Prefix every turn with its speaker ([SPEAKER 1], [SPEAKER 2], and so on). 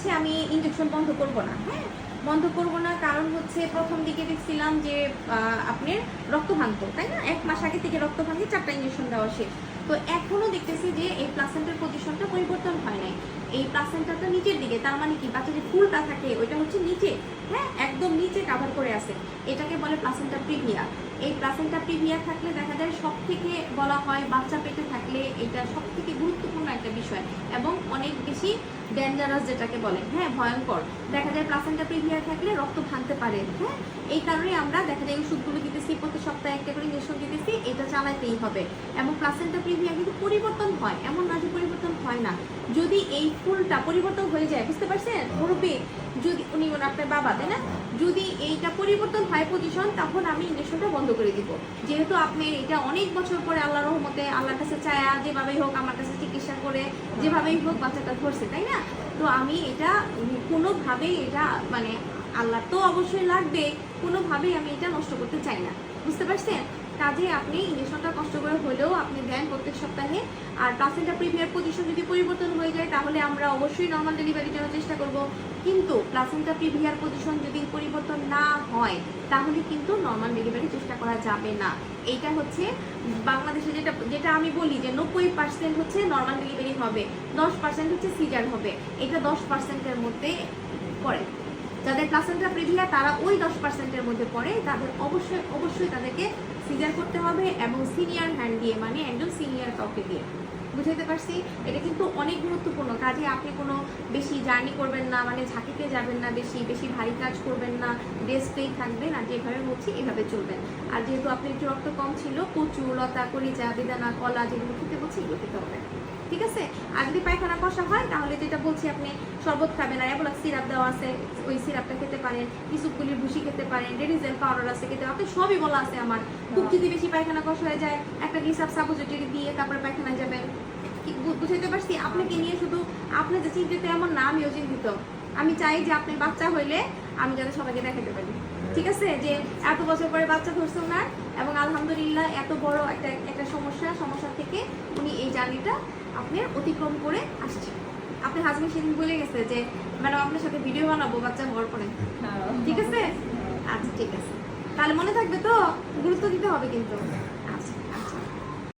[SPEAKER 1] হচ্ছে আমি ইনজেকশন বন্ধ করব না, হ্যাঁ বন্ধ করব না। কারণ হচ্ছে প্রথম দিকে দেখছিলাম যে আপনার রক্ত ভাঙতো, তাই না, 1 মাস আগে থেকে রক্ত ভাঙে 4টা ইনজেকশন দেওয়া শেষ। তো এখনো দেখতেছি যে এই প্লাসেন্টার পজিশনটা পরিবর্তন হয় নাই, এই প্লাসেন্টাটা নিচের দিকে, তার মানে কি বাচ্চা যে ফুলটা থাকে ওইটা হচ্ছে নিচে, হ্যাঁ একদম নিচে কাভার করে আছে, এটাকে বলে প্লাসেন্টা প্রিভিয়া। এই প্লাসেন্টা প্রিভিয়া থাকলে দেখা যায় সব থেকে বলা হয় বাচ্চা পেটে থাকলে এটা সব থেকে গুরুত্বপূর্ণ একটা বিষয় এবং অনেক বেশি ডেঞ্জারাস যেটাকে বলে, হ্যাঁ ভয়ঙ্কর। দেখা যায় প্লাসেন্টা প্রিভিয়া থাকলে রক্ত ভাঙতে পারে, হ্যাঁ এই কারণে আমরা দেখা যায় ওষুধগুলো দিতেছি, প্রতি সপ্তাহে একটা করে ইনজেকশন দিতেছি, এটা চালাতেই হবে। এবং প্লাসেন্টা প্রিভিয়া কিন্তু পরিবর্তন হয়, এমন না যে পরিবর্তন হয় না। যদি এই ফুলটা পরিবর্তন হয়ে যায়, বুঝতে পারছেন মুরব্বী, যদি উনি আপনার বাবা তাই না, যদি এইটা পরিবর্তন হয় পজিশন, তখন আমি ইনজেকশনটা বন্ধ করে দিব। যেহেতু আপনি এটা অনেক বছর পরে আল্লাহর রহমতে আল্লাহর কাছে চায়া যেভাবেই হোক আমার কাছে চিকিৎসা করে যেভাবেই হোক বাচ্চাটা ধরছে, তাই না, তো আমি এটা কোনোভাবেই এটা মানে আল্লাহ তো অবশ্যই লাগবে, কোনোভাবেই আমি এটা নষ্ট করতে চাই না, বুঝতে পারছেন। কাজে আপনি ইনজেকশনটা কষ্ট করে হলেও আপনি দেন প্রত্যেক সপ্তাহে। আর প্লাসেন্টা প্রিভিয়ার পজিশন যদি পরিবর্তন হয়ে যায় তাহলে আমরা অবশ্যই নর্মাল ডেলিভারির জন্য চেষ্টা করব। কিন্তু প্লাসেন্টা প্রিভিয়ার পজিশন যদি পরিবর্তন না হয় তাহলে কিন্তু নর্মাল ডেলিভারি চেষ্টা করা যাবে না। এইটা হচ্ছে বাংলাদেশে যেটা যেটা আমি বলি যে 90% হচ্ছে নর্মাল ডেলিভারি হবে, 10% হচ্ছে সিজার হবে, এটা 10%-এর মধ্যে পড়ে। যাদের প্লাসেন্টা প্রিভিয়া তারা ওই 10%-এর মধ্যে পড়ে, তাদের অবশ্যই তাদেরকে সিজার করতে হবে এবং সিনিয়র হ্যান্ড দিয়ে, মানে একজন সিনিয়র কাউকে দিয়ে। বুঝাইতে পারছি? এটা কিন্তু অনেক গুরুত্বপূর্ণ। কাজে আপনি কোনো বেশি জার্নি করবেন না, মানে ঝাঁকিতে যাবেন না, বেশি বেশি ভারী কাজ করবেন না, রেস্টেই থাকবেন, আর যেভাবে বলছি এভাবে চলবেন। আর যেহেতু আপনি একটু রক্ত কম ছিল, কচু লতা কলিজা বেদানা কলা যেগুলো খেতে বলছি এগুলো খেতে হবে, ঠিক আছে। আর যদি পায়খানা কষা হয় তাহলে যেটা বলছি আপনি শরবত খাবেন, আর এগুলো সিরাপ দেওয়া আছে, ওই সিরাপটা খেতে পারেন, ইসুপগুলির ভুসি খেতে পারেন, ডেরিজেল পাউডার আছে খেতে, আপনি সবই বলা আছে আমার। খুব যদি বেশি পায়খানা কষা হয়ে যায় একটা গ্লিসাপ সাপোজিটরি দিয়ে তারপরে পায়খানায় যাবেন। বুঝতে পারছি আপনাকে নিয়ে শুধু আপনি যে চিন্তিত এমন না, আমিও চিন্তিত। আমি চাই যে আপনি বাচ্চা হইলে আমি যাতে সবাইকে দেখাতে পারি, ঠিক আছে, যে এত বছর পরে বাচ্চা ধরছে ওনার, এবং আলহামদুলিল্লাহ এত বড় একটা সমস্যা থেকে উনি এই জার্নিটা আপনি অতিক্রম করে আসছেন। আপনার হাজবেন্ড সেদিন বলে গেছে যে ম্যাডাম আপনার সাথে ভিডিও বানাবো বাচ্চা হওয়ার পরে, ঠিক আছে, আচ্ছা ঠিক আছে, তাহলে মনে থাকবে তো, গুরুত্ব দিতে হবে কিন্তু।